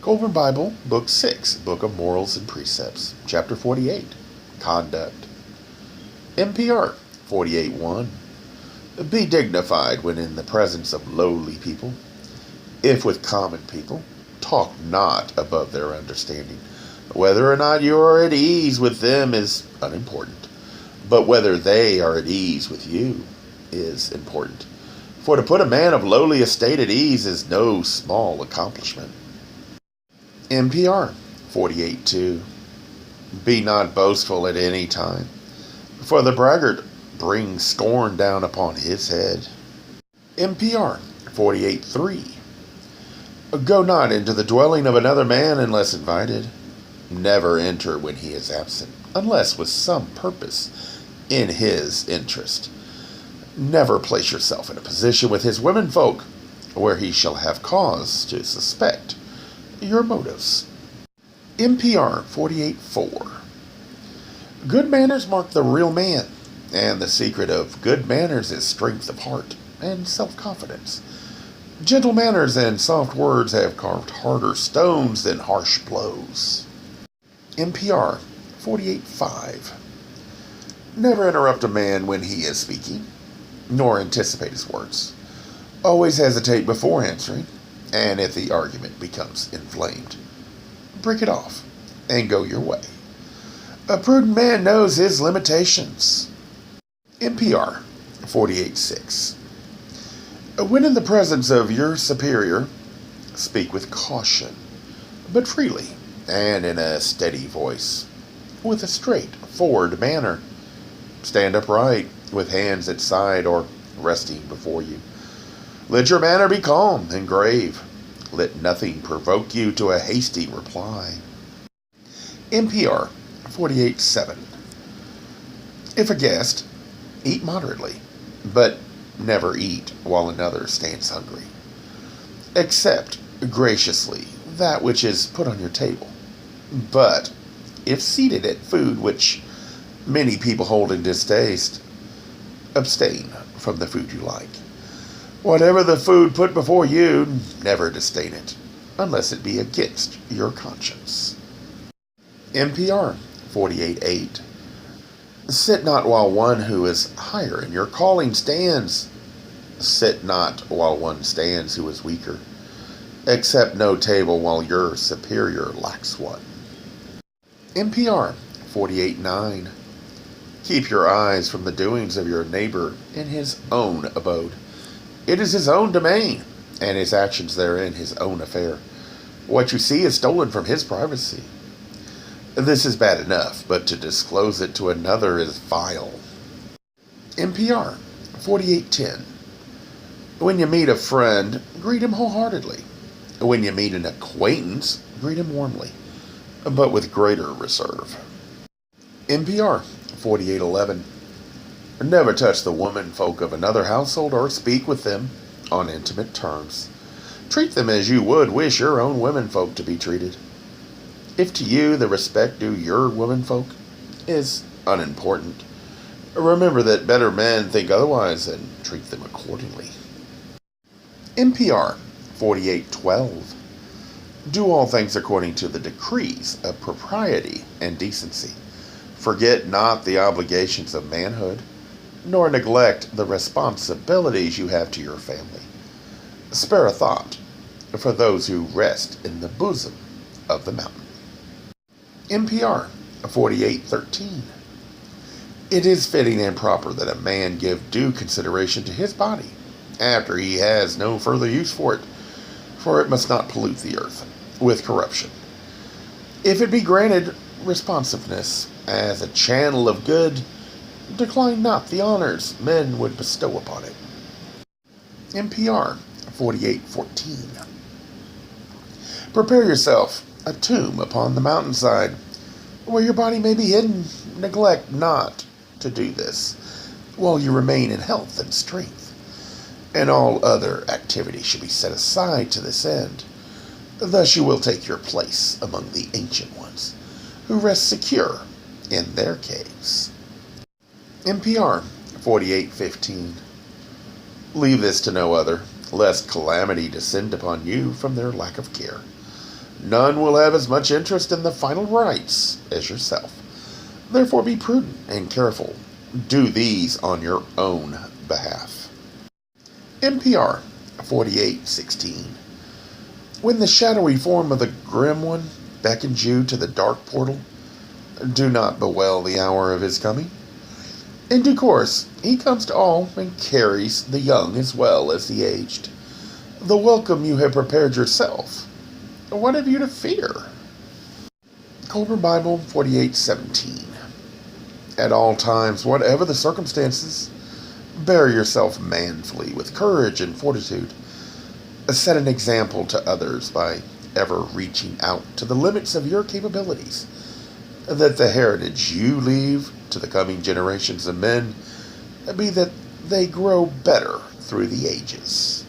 Kolbrin Bible, Book 6, Book of Morals and Precepts, Chapter 48, Conduct. NPR 48:1. Be dignified when in the presence of lowly people. If with common people, talk not above their understanding. Whether or not you are at ease with them is unimportant, but whether they are at ease with you is important. For to put a man of lowly estate at ease is no small accomplishment. NPR 48:2. Be not boastful at any time, for the braggart brings scorn down upon his head. NPR 48:3. Go not into the dwelling of another man unless invited. Never enter when he is absent, unless with some purpose in his interest. Never place yourself in a position with his womenfolk where he shall have cause to suspect your motives. NPR 48:4. Good manners mark the real man, and the secret of good manners is strength of heart and self-confidence. Gentle manners and soft words have carved harder stones than harsh blows. NPR 48:5. Never interrupt a man when he is speaking, nor anticipate his words. Always hesitate before answering, and if the argument becomes inflamed, break it off and go your way. A prudent man knows his limitations. NPR 48:6. When in the presence of your superior, speak with caution, but freely, and in a steady voice, with a straightforward manner. Stand upright, with hands at side or resting before you. Let your manner be calm and grave. Let nothing provoke you to a hasty reply. NPR 48:7. If a guest, eat moderately, but never eat while another stands hungry. Accept graciously that which is put on your table, but if seated at food which many people hold in distaste, abstain from the food you like. Whatever the food put before you, never disdain it, unless it be against your conscience. NPR 48:8. Sit not while one who is higher in your calling stands. Sit not while one stands who is weaker. Accept no table while your superior lacks one. NPR 48:9. Keep your eyes from the doings of your neighbor in his own abode. It is his own domain, and his actions therein his own affair. What you see is stolen from his privacy. This is bad enough, but to disclose it to another is vile. NPR 48:10. When you meet a friend, greet him wholeheartedly. When you meet an acquaintance, greet him warmly, but with greater reserve. NPR 48:11. Never touch the women folk of another household or speak with them on intimate terms. Treat them as you would wish your own womenfolk to be treated. If to you the respect due your womenfolk is unimportant, remember that better men think otherwise and treat them accordingly. NPR 48:12. Do all things according to the decrees of propriety and decency. Forget not the obligations of manhood, nor neglect the responsibilities you have to your family. Spare a thought for those who rest in the bosom of the mountain. NPR 48:13. It is fitting and proper that a man give due consideration to his body after he has no further use for it must not pollute the earth with corruption. If it be granted responsiveness as a channel of good, decline not the honors men would bestow upon it. NPR 48:14. Prepare yourself a tomb upon the mountainside where your body may be hidden. Neglect not to do this while you remain in health and strength, and all other activity should be set aside to this end. Thus you will take your place among the ancient ones who rest secure in their caves. NPR 48:15. Leave this to no other, lest calamity descend upon you from their lack of care. None will have as much interest in the final rites as yourself. Therefore be prudent and careful. Do these on your own behalf. NPR 48:16. When the shadowy form of the grim one beckons you to the dark portal, do not bewail the hour of his coming. In due course, he comes to all and carries the young as well as the aged. The welcome you have prepared yourself. What have you to fear? Kolbrin Bible 48:17. At all times, whatever the circumstances, bear yourself manfully with courage and fortitude. Set an example to others by ever reaching out to the limits of your capabilities, that the heritage you leave to the coming generations of men be that they grow better through the ages.